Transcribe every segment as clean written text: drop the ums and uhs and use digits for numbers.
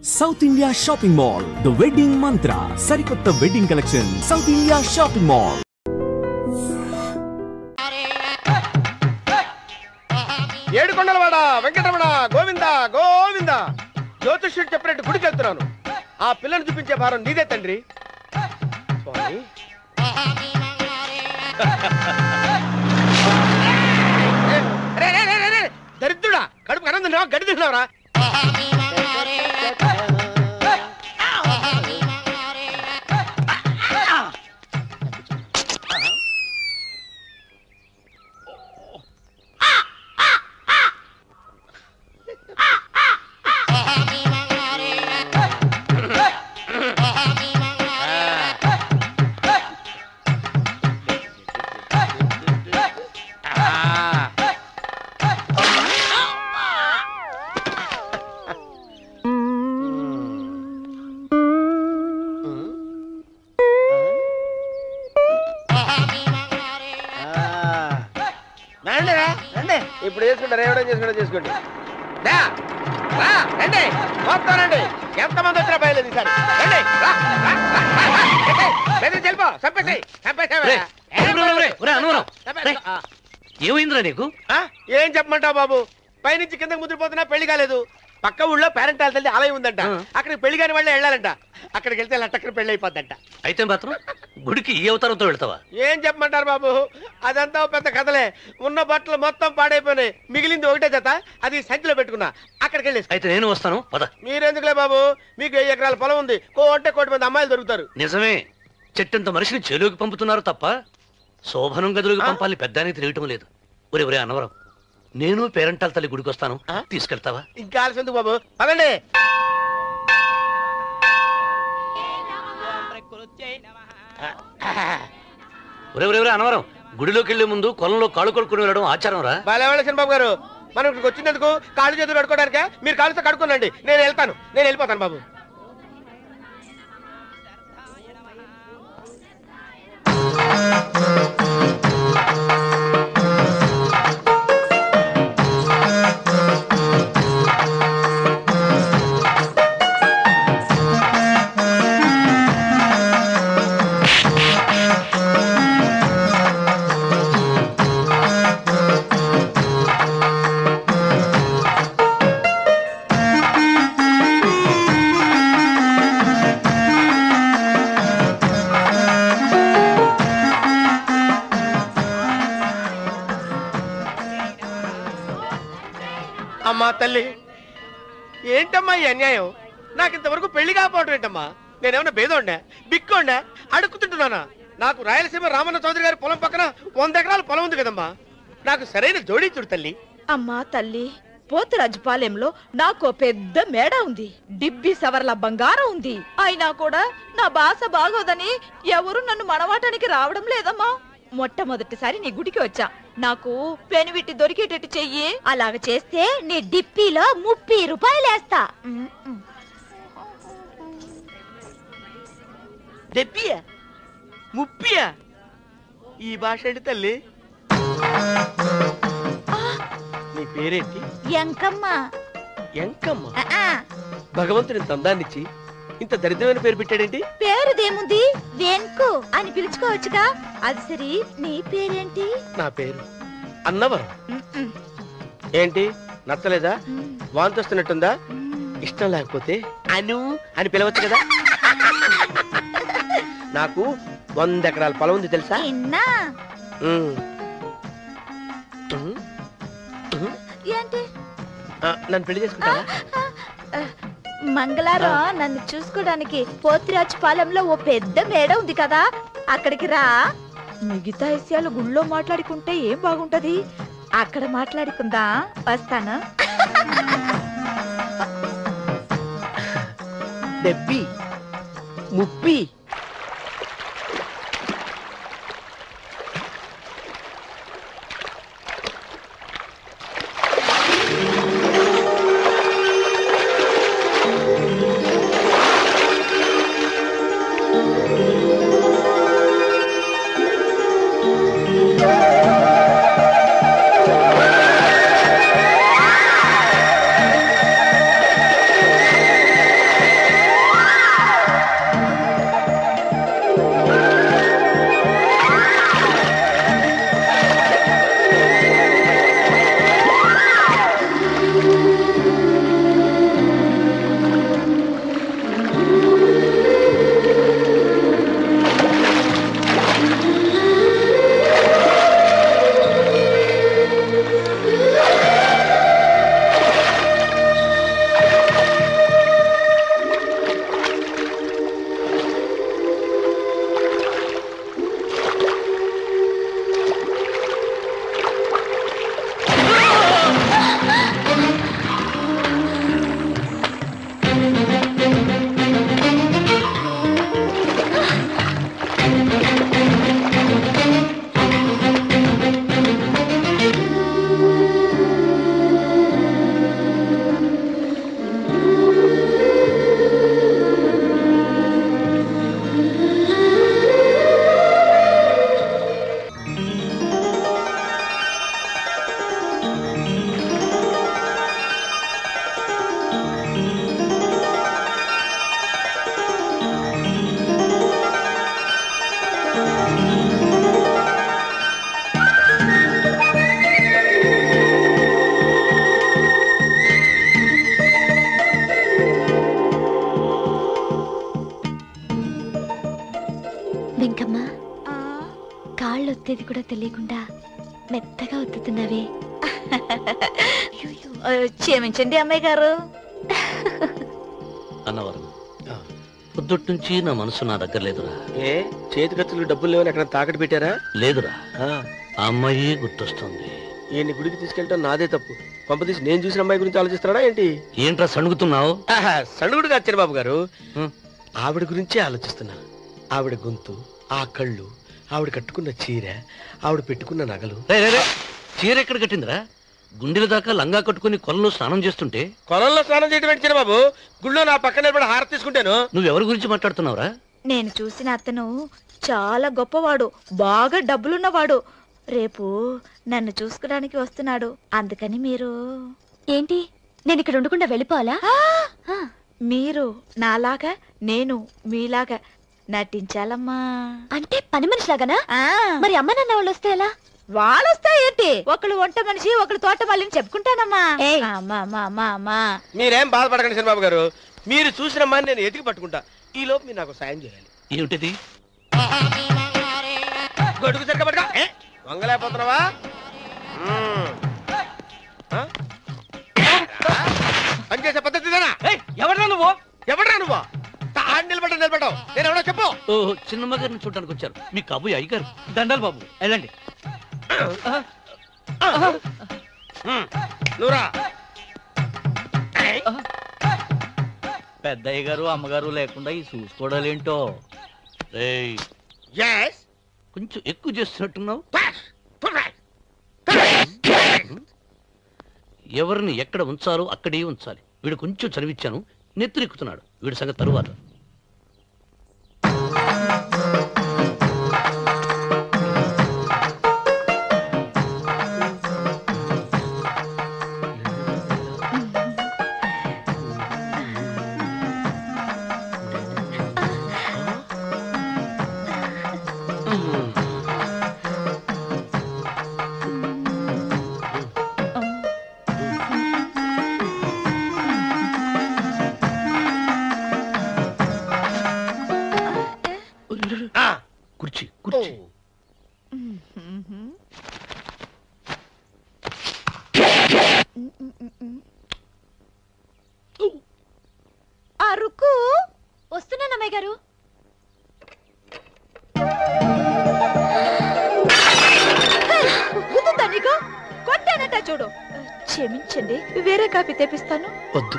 South India Shopping Mall, The Wedding Mantra, Sarikotta Wedding Collection, South India Shopping Mall. ఏడుకొండలవాడ వెంకటరమణ గోవింద గోవింద జ్యోతిష్యుడు చెప్పినట్టు గుడికి వెళ్తున్నాను. ఆ పిల్లను చూపించే భారం నీదే తండ్రి. స్వామి దరిద్రుడా, కడుపు అన్నం తిన్నావా గడి తిన్నావరా? ఇప్పుడు చేసుకుంటారు, ఏవడం చేసుకుంటా చేసుకోండి. రండి మొత్తం రండి, ఎంతమంది వచ్చినా బయలుదేరి సార్ రండి. చెల్పో చంపేసి ఏమైందిరా నీకు? ఏం చెప్పమంటావు బాబు, పైనుంచి కిందకు ముద్రపోతున్నా పెళ్లి కాలేదు. పక్క ఊళ్ళో పేరెంటాల తల్లి ఆలయం ఉందంట, అక్కడికి పెళ్లి కాని వాళ్ళే వెళ్ళాలంట. అక్కడికి వెళ్తే లట్టక్కన పెళ్లి అయిపోద్దంట. అయితే మాత్రం గుడికి ఏ అవతారంతో వెళ్తావా? ఏం చెప్పమంటారు బాబు, అదంతా పెద్ద కథలే. ఉన్న బట్టలు మొత్తం పాడైపోయినాయి, మిగిలింది ఒకటే జత, అది సంచిలో పెట్టుకున్నా. అక్కడికి వెళ్ళేసి అయితే నేను వస్తాను పద. మీరెందుకులే బాబు, మీకు 10 ఎకరాల పొలం ఉంది, అంటే 1 కోటి మంది అమ్మాయిలు దొరుకుతారు. నిజమే, చెట్టంత మనిషిని చెరువుకి పంపుతున్నారు తప్ప శోభనం గదులకు పంపాలని పెద్దానికి తెలియటం లేదు. ఒరే ఒరే అన్నవరం, నేను పేరెంటాల తల్లి గుడికి వస్తాను, తీసుకెళ్తావా? ఇంకా ఆలస్యం ఎందుకు బాబు, పదండి. ఒరే ఒరే ఒరే అన్నవరం, గుడిలోకి వెళ్లే ముందు కొలంలో కాళ్ళు కొడుకుని వెళ్ళడం ఆచారం రా. బాలేవాళ్ళ చంద్రబాబు గారు, మనం ఇక్కడికి వచ్చినందుకు కాళ్ళు చేతులు కడుక్కోవడానికే. మీరు కాళ్ళతో కడుక్కోనండి, నేను వెళ్తాను, నేను వెళ్ళిపోతాను బాబు. అమ్మా తల్లి, ఏంటమ్మా ఈ అన్యాయం? నాకు ఇంతవరకు పెళ్లి కాకపోవటం ఏంటమ్మా? నేనేమన్నా బేదోండా, బిక్కోండా, అడుక్కుతుంటున్నానా? నాకు రాయలసీమ రామన్న చౌదరి గారి పొలం పక్కన 100 ఎకరాల పొలం ఉంది కదమ్మా, నాకు సరైన జోడీ చూడు తల్లి. అమ్మా తల్లి, పోతురాజుపాలెంలో నాకు పెద్ద మేడ ఉంది, డిబ్బి సవర్ల బంగారం ఉంది. అయినా కూడా నా భాష బాగోదని ఎవరు నన్ను మనవాటానికి రావడం లేదమ్మా. మొట్టమొదటిసారి నీ గుడికి వచ్చా, నాకు పెనువిట్టి దొరికేటట్టు చెయ్యి. అలాగ చేస్తే నీ డిప్పిలో 30 రూపాయలు వేస్తా. డెబ్బియా 30? ఈ భాష ఏంటి తల్లి? నీ పేరేంటి? ఎంకమ్మ. ఎంకమ్మ? భగవంతుని తందాన్నిచ్చి ఇంత దరిద్రమైన పేరు పెట్టాడేంటి? పేరుదేముంది, వెంకు అని పిలుచుకోవచ్చుగా. అది సరి, నీ పేరేంటి? నా పేరు అన్నవరం. ఏంటి నచ్చలేదా? వాంతి వస్తున్నట్టుందా? ఇష్టం లేకపోతే అను అని పిలవచ్చు కదా. నాకు 100 ఎకరాల పొలం ఉంది తెలుసా? ఏంటి? నన్ను పెళ్లి చేసుకుంటావా? మంగళారం నన్ను చూసుకోవడానికి పోతిరాజుపాలెంలో ఓ పెద్ద మేడ ఉంది కదా, అక్కడికి రా. మిగతా విషయాలు గుళ్ళో మాట్లాడుకుంటే ఏం బాగుంటది, అక్కడ మాట్లాడుకుందా. వస్తాను. డెబ్బి 30. ఒత్తేది కూడా తెలియకుండా మెత్తగా ఒత్తుతున్నావే. క్షమించండి అమ్మాయి గారు. అన్నవరం పొద్దుటి నుంచి నా మనసు నా దగ్గర లేదురా. ఏ చేతి ఖర్చులు డబ్బులు లేవని ఎక్కడ తాకట్టు పెట్టారా? లేదురా, ఆ అమ్మాయి గుర్తొస్తుంది. ఈయన్ని గుడికి తీసుకెళ్ళటం నాదే తప్పు. పంపదీసి నేను చూసిన అమ్మాయి గురించి ఆలోచిస్తున్నాడా ఏంటి? ఏంట్రా సణుగుతున్నావు? సణుగుడు కాదు చిరబాబు గారు, ఆవిడ గురించే ఆలోచిస్తున్నా. ఆవిడ గొంతు, ఆ కళ్ళు, ఆవిడ కట్టుకున్న చీర, ఆవిడ పెట్టుకున్న నగలు. చీర ఎక్కడ కట్టిందిరా? గుండెల దాకా లంగా కట్టుకుని కొలంలో స్నానం చేస్తుంటే. కొలంలో స్నానం చేయడం ఏంటి చిరబాబు? గుళ్ళో నా పక్కన నిలబడి హారతి తీసుకుంటాను. నువ్వెవరి గురించి మాట్లాడుతున్నావురా? నేను చూసిన అతను చాలా గొప్పవాడు, బాగా డబ్బులున్నవాడు. రేపు నన్ను చూసుకోవడానికి వస్తున్నాడు. అందుకని మీరు ఏంటి, నేను ఇక్కడ ఉండకుండా వెళ్ళిపోవాలా? మీరు నాలాగా, నేను మీలాగా నటించాలమ్మా. అంటే పని మనిషిలాగానా? మరి అమ్మ నాన్న వాళ్ళు వస్తే ఎలా? వాళ్ళు వస్తాయేంటి? ఒకళ్ళు వంట మనిషి, ఒకళ్ళు తోట మళ్ళీ చెప్పుకుంటానమ్మా. మీరేం బాధపడకండి చిరబాబు గారు, మీరు చూసిన అమ్మాయిని నేను ఎతికి పట్టుకుంటా. ఈ లోపు మీరు నాకు సాయం చేయాలి. ఏమిటిది? గొడుగు సరిగ్గా పట్టుకో. వంగలేకపోతున్నావా? పనిచేసే పద్ధతి ఎవడరా నువ్వు? నిలబడ్డావు. నేను ఎవడో చెప్పు. చిన్నమ్మ గారిని చూడడానికి వచ్చారు. మీ కాబోయే అయ్యగారు. దండాలు బాబు, వెళ్ళండి. నువ్వురా. పెద్దయ్య గారు అమ్మగారు లేకుండా ఈ చూసుకోవడాలేంటో. కొంచెం ఎక్కువ చేస్తున్నట్టున్నావు. ఎవరిని ఎక్కడ ఉంచాలో అక్కడే ఉంచాలి. వీడు కొంచెం చదివిచ్చాను, నెత్తురెక్కుతున్నాడు. వీడి సంగతి తరువాత. కుర్చీ కుర్చీ. అరుకు వస్తున్నాను అమ్మాయి గారు. కొట్టానట చూడు. క్షమించండి, వేరే కాఫీ తెప్పిస్తాను. వద్దు.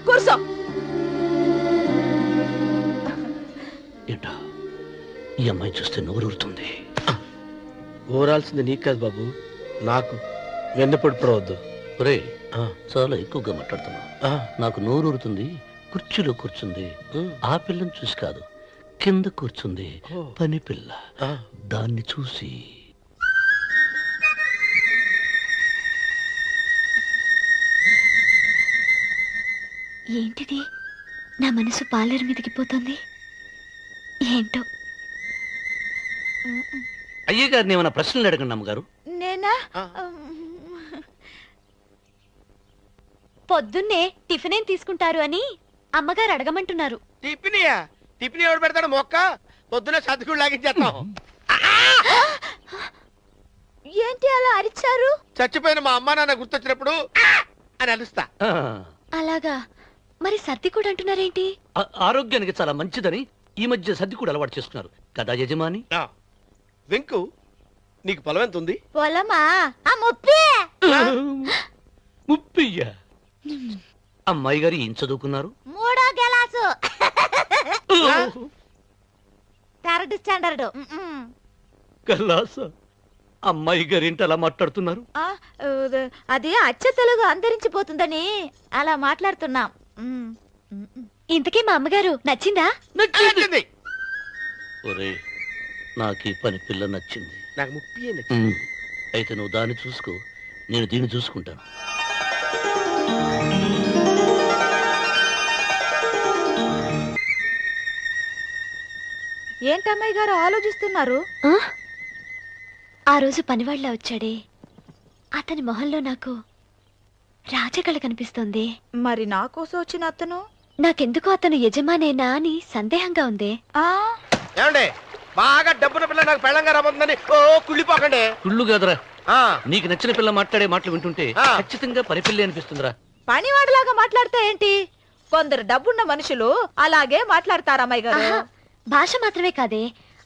కూర్చో. ఏంటా ఈ అమ్మాయి చూస్తే నోరూరుతుంది. ఊరాల్సింది నీకు కాదు బాబు, నాకు. వెన్నపొడి పడవద్దు. ఒరే, చాలా ఎక్కువగా మాట్లాడుతున్నా. నాకు నోరూరుతుంది. కుర్చీలో కూర్చుంది. ఆ పిల్లని చూసి కాదు, కింద కూర్చుంది పని పిల్ల. దాన్ని చూసి. ఏంటిది, నా మనసు పాలేరు మీదకి పోతుంది ఏంటో. అయ్య గారిని ఏమైనా ప్రశ్నలు అడగండి అమ్మగారు. నేనా? పొద్దున్నే టిఫిన్ ఏం తీసుకుంటారు అని అమ్మగారు అడగమంటున్నారు. టిఫినియా? టిఫిన్ ఎవడు పెడతాడు మొక్క? పొద్దునే సర్దుకుడు లాగించేస్తాం. ఏంటి అలా అరిచారు? చచ్చిపోయిన మా అమ్మా నాన్న గుర్తొచ్చినప్పుడు అని అలుస్తా. అలాగా? మరి సర్ది కూడా అంటున్నారేంటి? ఆరోగ్యానికి చాలా మంచిదని ఈ మధ్య సర్ది కూడా అలవాటు చేస్తున్నారు కదా యజమాని. వెంకు, నీకు పొలం ఎంత ఉంది? పొలమా? ముప్పయ్యా. అమ్మాయి గారు ఏం చదువుకున్నారు? 3వ క్లాసు, 3rd స్టాండర్డ్. కల్లాస. అమ్మాయి గారు ఏంటి అలా మాట్లాడుతున్నారు? అది అచ్చ తెలుగు అంతరించిపోతుందని అలా మాట్లాడుతున్నాం. ఇంతకీ మా అమ్మగారు నచ్చిందా? నచ్చింది. ఒరే, నాకు ఈ పని పిల్ల నచ్చింది. నాకు ముప్పి నచ్చింది. అయితే నువ్వు దాన్ని చూసుకో, నేను దీన్ని చూసుకుంటాను. ఏంటమ్మాయి గారు ఆలోచిస్తున్నారు? ఆ రోజు పనివాళ్ళ వచ్చాడే, అతని మొహంలో నాకు రాజకళ కనిపిస్తోంది. మరి నా కోసం వచ్చిన అతను? నాకెందుకో అతను యజమానేనా అని సందేహంగా ఉంది. ఏమండి, బాగా డబ్బున పిల్ల నాకు పెళ్ళంగా రాబోతుందని ఓ కుళ్ళిపోకండి. కుళ్ళు కాదురా, నీకు నచ్చిన పిల్ల మాట్లాడే మాటలు వింటుంటే ఖచ్చితంగా పనిపిల్లి అనిపిస్తుందిరా. పనివాడిలాగా మాట్లాడితే ఏంటి? కొందరు డబ్బున్న మనుషులు అలాగే మాట్లాడతారమ్మాయి గారు. భాష మాత్రమే కాదే,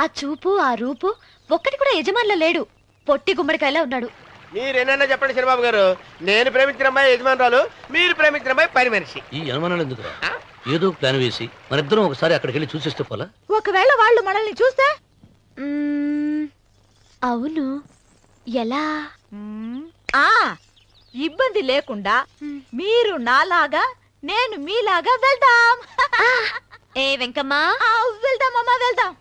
ఆ చూపు ఆ రూపు ఒక్కటి కూడా యజమానిలో లేడు. పొట్టి గుమ్మడికాయలా ఉన్నాడు. మీరేనన్నా చెప్పండి చంద్రబాబు గారు, నేను ప్రేమించిన అమ్మాయి యజమానురాలు, మీరు ప్రేమించిన అమ్మాయి పని మనిషి. ఈ అనుమానాలు ఎందుకురా? ఏదో ప్లాన్ వేసి మనిద్దరం ఒకసారి అక్కడికి వెళ్ళి చూసేస్తే పోలా? ఒకవేళ వాళ్ళు మనల్ని చూస్తే? అవును, ఎలా? ఇబ్బంది లేకుండా మీరు నాలాగా నేను మీలాగా వెళ్దాం. ఏ వెంకమ్మా, వెళ్దాం అమ్మా, వెళ్దాం.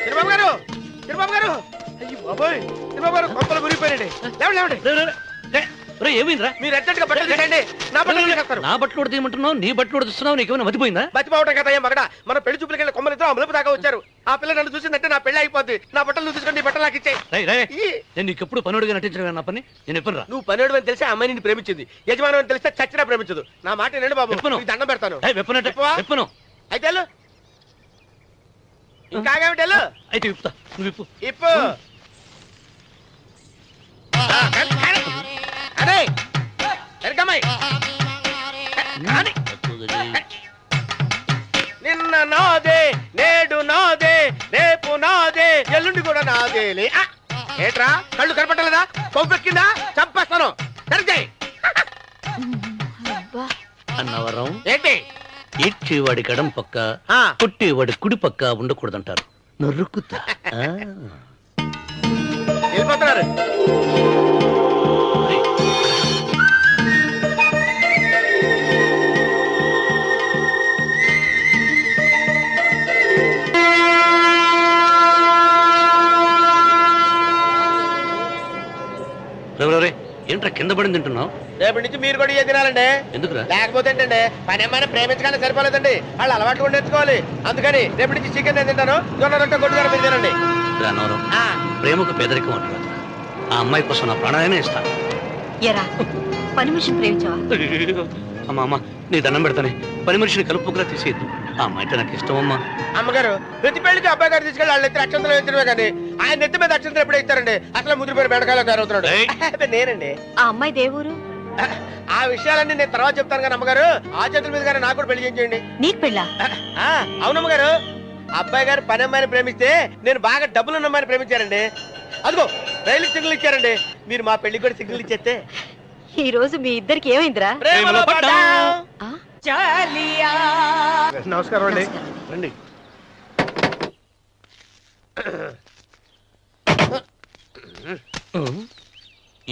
చంద్రబాబు గారు, చంద్రబాబు గారు, అయ్యో బాబోయ్, చంద్రబాబు గారు కొంపలు మునిగిపోయారండి. ఏమైందిరా? మీరు అర్జెంట్గా బట్టలు తీసేయండి, నా బట్టలు తీసేస్తారు. నా బట్టలు ఉడతీయమంటున్నావు, నీ బట్టలు ఉడుతున్నావు, నీకేమైనా మతిపోయిందా? బతిపోవటం కదా మగడ, మన పెళ్లి చూపులకి వెళ్ళి కొమ్మలతో అమలుపు దాకా వచ్చారు. ఆ పిల్ల నన్ను చూసిందంటే నా పెళ్లి అయిపోద్ది. నా బట్టలు నువ్వు తీసుకొని నీ బట్టలు నాకు ఇచ్చేయి. నేను నీకు ఎప్పుడు పనుడిగా నటించడం నా పని. నేను ఎప్పుడు రా? నువ్వు పనుడు అని తెలిసి అమ్మాయి నిన్ను ప్రేమించింది, యజమానం అని తెలిస్తే చచ్చినా ప్రేమించదు. నా మాట వినండి బాబు, నీకు దండం పెడతాను. చెప్పను అయితే ఇంకాగేమిటి? అయితే ఇప్పుతా, నువ్వు ఇప్పు. ఇప్పు. అరే నిన్న నాదే, నేడు నాదే, రేపు నాదే, ఎల్లుండి కూడా నాదే. ఏట్రా కళ్ళు కనపట్టలేదా? కొవ్వెక్కిందా? చంపేస్తాను. అన్నవరం ఏంటి? ఇచ్చేవాడి గడం పక్క, కొట్టేవాడి కుడి పక్క ఉండకూడదంటారు. నరుక్కుతా వెళ్ళిపోతున్నారు. ఏంట్రా కింద పడింది తింటున్నావు? రేపటి నుంచి మీరు కూడా ఇదే తినాలండి. ఎందుకురా? లేకపోతే ఏంటండి, పని ఏమైనా ప్రేమించగానే సరిపోలేదండి, వాళ్ళు అలవాటు కూడా నేర్చుకోవాలి. అందుకని రేపటి నుంచి చికెన్ నేను తింటాను, జొన్న రొట్టె కొట్టుగానే మీరు తినండి. అన్నవరం, ప్రేమకు పేదరికం అంటారు. ఆ అమ్మాయి కోసం నా ప్రాణాలనే ఇస్తాను. పని మనిషిని ప్రేమించావా? అమ్మా అమ్మ, నీ దండం పెడతానే, పని మనిషిని కలుపుకులా తీసేయద్దు. ఆ అమ్మాయి అంటే నాకు ఇష్టం అమ్మా. అమ్మగారు, ప్రతి పెళ్లికి అబ్బాయి గారు తీసుకెళ్ళి వాళ్ళు ఎత్తి అక్షంతలు వేయించడమే కానీ ఆయన నెత్తి మీద అక్షంతలు ఎప్పుడు ఇస్తారండి? అసలు ముద్దు పేరు బెండకాయలో తయారవుతున్నాడు. నేనండి. ఆ అమ్మాయి దేవురు? ఆ విషయాలన్నీ నేను తర్వాత చెప్తాను కానీ అమ్మగారు, ఆ చేతుల మీద కానీ నాకు కూడా పెళ్లి చేయించండి. నీకు పెళ్ళా? అవునమ్మగారు, అబ్బాయి గారు పని అమ్మాయిని ప్రేమిస్తే నేను బాగా డబ్బులు ఉన్న అమ్మాయిని ప్రేమించారండి. అదిగో రైలు సిగ్నల్ ఇచ్చారండి. మీరు మా పెళ్లికి కూడా సిగ్నల్ ఇచ్చేస్తే ఈ రోజు మీ ఇద్దరికి ఏమైందిరా? నమస్కారం అండి. రండి.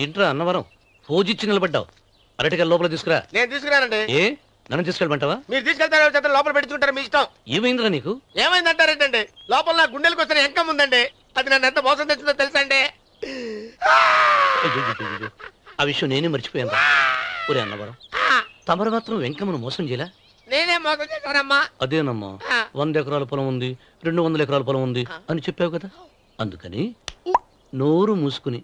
ఏంట్రా అన్నవరం, ఫోజిచ్చి నిలబడ్డావు? అరటిగా లోపల తీసుకురా. నేను తీసుకురానండి. ఏ నన్ను తీసుకెళ్ళమంటావా? మీరు తీసుకెళ్తారు, లోపల పెట్టుకుంటారు, మీ ఇష్టం. ఏమైందిరా నీకు? ఏమైందంటారేంటండి? లోపల నా గుండెలకు వచ్చిన ఎంకం ఉందండి, అది నన్ను ఎంత మోసం తెచ్చిందో తెలుసా అండి? ఆ విషయం నేనే మర్చిపోయాను. ఒరే అన్నవరం, తమరు మాత్రం వెంకమ్మను మోసం చేయలా? నేనే మోసం చేశానమ్మా. అదేనమ్మా, 100 ఎకరాల పొలం ఉంది, 200 ఎకరాల పొలం ఉంది అని చెప్పావు కదా. అందుకని నోరు మూసుకుని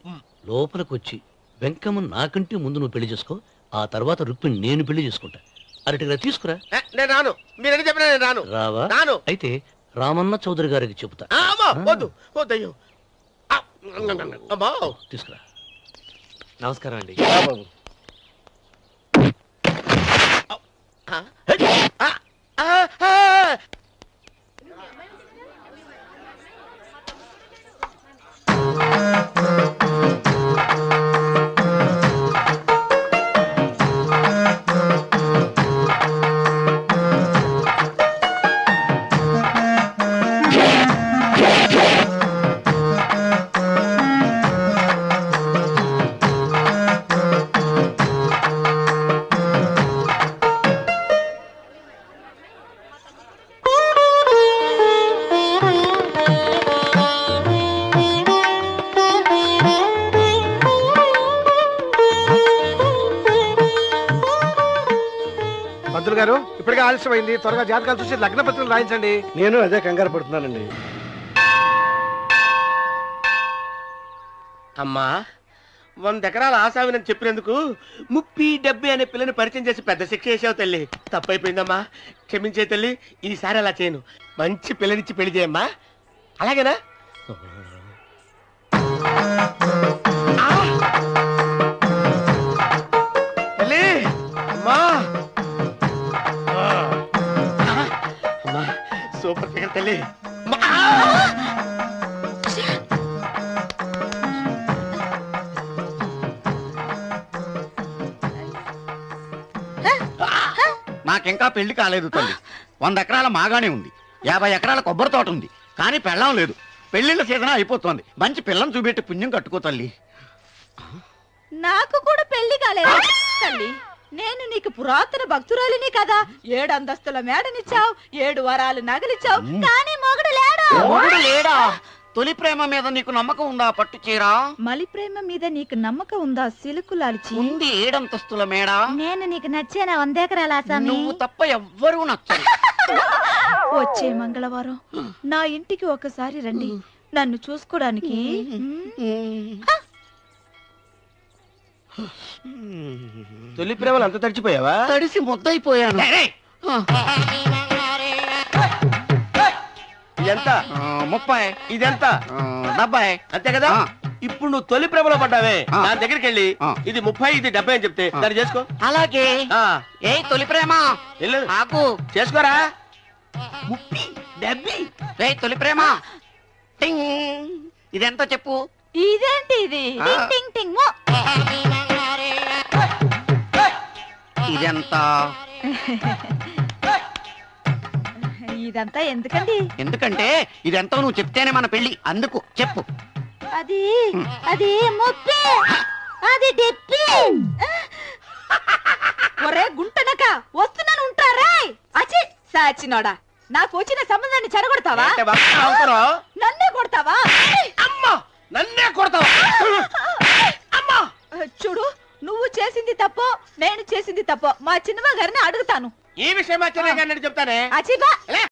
లోపలికి వచ్చి వెంకమ్మను నాకంటే ముందు నువ్వు పెళ్లి చేసుకో. ఆ తర్వాత రుక్మిణి నేను పెళ్లి చేసుకుంటా. అరటిగా తీసుకురా. నేను రాను. మీరని చెప్పినా నేను రాను. రావా? రాను. అయితే రామన్న చౌదరి గారికి చెబుతా. వద్దు వద్దయ్యో. తీసుకురా. నమస్కారం అండి. గారు, ఇప్పటికే ఆలస్యమైంది, త్వరగా జాతకాలు చూసి లగ్న పత్రికలు రాయించండి. నేను అదే కంగారు పడుతున్నానండి. అమ్మా, 100 ఎకరాల ఆసావినని చెప్పినందుకు 30-70 అనే పిల్లని పరిచయం చేసి పెద్ద శిక్ష చేసావు తల్లి. తప్పైపోయిందమ్మా, క్షమించే తల్లి. ఈసారి అలా చేయను. మంచి పిల్లనిచ్చి పెళ్లి చేయమ్మా, అలాగేనా? తల్లి అమ్మా, అమ్మా సూపర్ ఫిగర్ తల్లి. నాకింకా పెళ్లి కాలేదు తల్లి. 100 ఎకరాల మాగానే ఉంది, 50 ఎకరాల కొబ్బరి తోట ఉంది, కానీ పెళ్ళం లేదు. పెళ్లిళ్ళ సీజన్ అయిపోతుంది. మంచి పిల్లని చూపెట్టి పుణ్యం కట్టుకో తల్లి. నాకు కూడా పెళ్లి కాలేదు తల్లి. నేను నీకు పురాతన భక్తురాలిని కదా. 7 అంతస్తుల మేడనిచ్చావు, 7 వరాలు నగలిచ్చావు, కానీ మొగుడు లేడు. మొగుడు లేడా? తొలి ప్రేమ మీద నీకు నమ్మకం ఉందా? పట్టు చీరా. మలి ప్రేమ మీద నీకు నమ్మకం ఉందా? సిలుకులాల్చి ఉంది 7 అంతస్తుల మేడ. నేను నీకు నచ్చేనా 100 ఎకరాల ఆసామి? నువ్వు తప్ప ఎవ్వరూ నచ్చరు. వచ్చే మంగళవారం నా ఇంటికి ఒకసారి రండి, నన్ను చూసుకోవడానికి. తొలి ప్రేమలు అంత తడిచిపోయావా? తడిసి ముద్దయిపోయాను. ఇదెంత? 30. ఇదెంత? 70. అంతే కదా. ఇప్పుడు నువ్వు తొలి ప్రేమలో పడ్డావే, దాని దగ్గరికి వెళ్ళి ఇది 30 ఇది 70 అని చెప్తే దాన్ని చేసుకో. అలాగే. ఏ తొలి ప్రేమ ఆకు చేసుకోరా. 30 70. ఏ తొలి ప్రేమ ఇదెంత చెప్పు. ఇదేంటి ఇది? టింగ్ టింగ్ మో. ఇదెంత? ఇదంతా ఎందుకండి? ఎందుకంటే ఇదెంతో నువ్వు చెప్తేనే మన పెళ్లి, అందుకు చెప్పు. అది అది 30, అది 70. ఒరే గుంటనక, వస్తున్నాను ఉంటారా? అచ్చి సాచినోడా, నాకు వచ్చిన సంబంధాన్ని చెడగొడతావా? నన్నే కొడతావా? అమ్మా నన్నే కొడతావా? అమ్మా చూడు, నువ్వు చేసింది తప్పో నేను చేసింది తప్పో మా చిన్నమ్మ గారిని అడుగుతాను. ఈ విషయం మా చిన్న గారిని చెప్తానే. అచ్చిబా